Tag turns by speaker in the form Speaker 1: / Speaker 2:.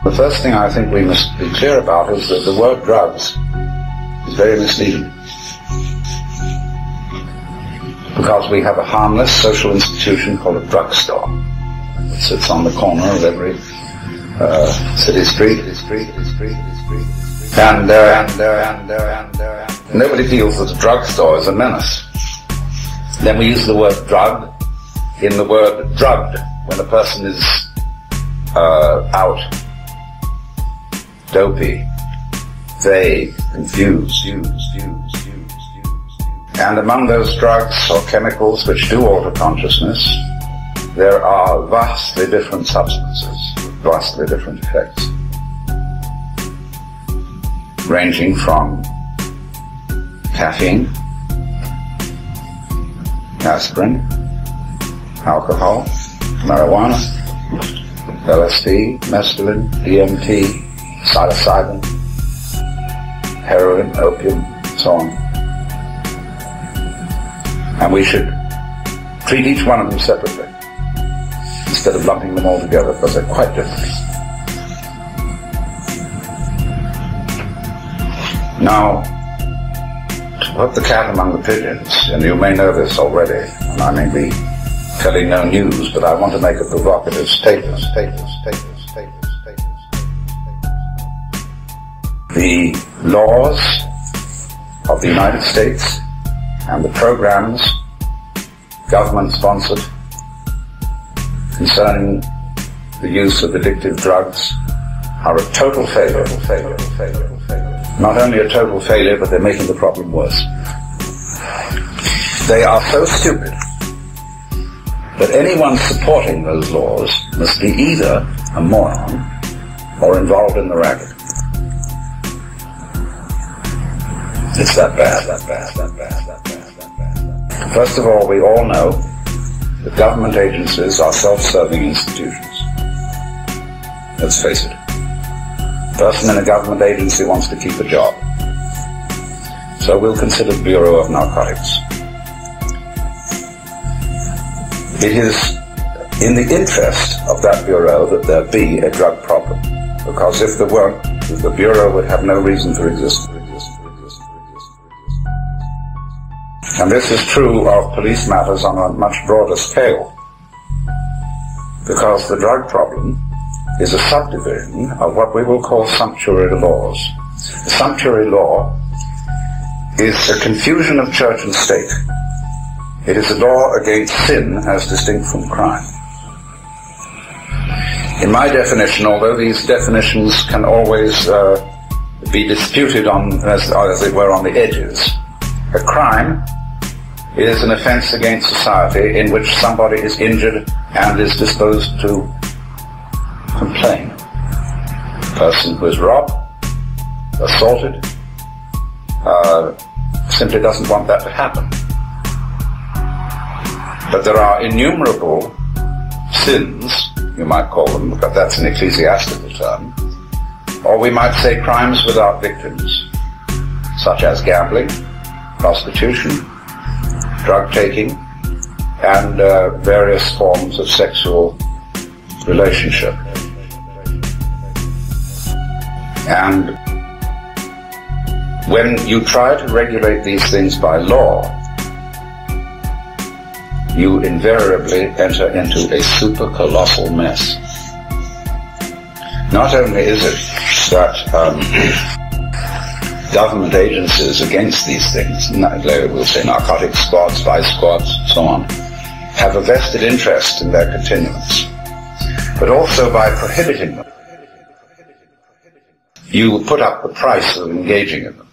Speaker 1: The first thing I think we must be clear about is that the word drugs is very misleading. Because we have a harmless social institution called a drugstore. It sits on the corner of every city street. And nobody feels that a drugstore is a menace. Then we use the word drug in the word drugged when a person is out, dopey, vague, confused. And among those drugs or chemicals which do alter consciousness, there are vastly different substances with vastly different effects, ranging from caffeine, aspirin, alcohol, marijuana, LSD, mescaline, DMT, psilocybin, heroin, opium, so on. And we should treat each one of them separately instead of lumping them all together, because they're quite different. Now, to put the cat among the pigeons, and you may know this already, and I may be telling no news, but I want to make a provocative statement. The laws of the United States and the programs, government-sponsored, concerning the use of addictive drugs are a total failure. Not only a total failure, but they're making the problem worse. They are so stupid that anyone supporting those laws must be either a moron or involved in the racket. It's that bad. First of all, we all know that government agencies are self-serving institutions. Let's face it. A person in a government agency wants to keep a job. So we'll consider the Bureau of Narcotics. It is in the interest of that bureau that there be a drug problem, because if there weren't, the bureau would have no reason for existing. And this is true of police matters on a much broader scale, because the drug problem is a subdivision of what we will call sumptuary laws. A sumptuary law is a confusion of church and state. It is a law against sin as distinct from crime. In my definition, although these definitions can always be disputed on, as it were, on the edges, a crime is an offense against society in which somebody is injured and is disposed to complain. A person who is robbed, assaulted, simply doesn't want that to happen. But there are innumerable sins, you might call them, but that's an ecclesiastical term, or we might say crimes without victims, such as gambling, prostitution, drug taking, and various forms of sexual relationship. And when you try to regulate these things by law, you invariably enter into a super colossal mess. Not only is it that government agencies against these things, we'll say narcotics squads, vice squads, so on, have a vested interest in their continuance, but also by prohibiting them, you put up the price of engaging in them.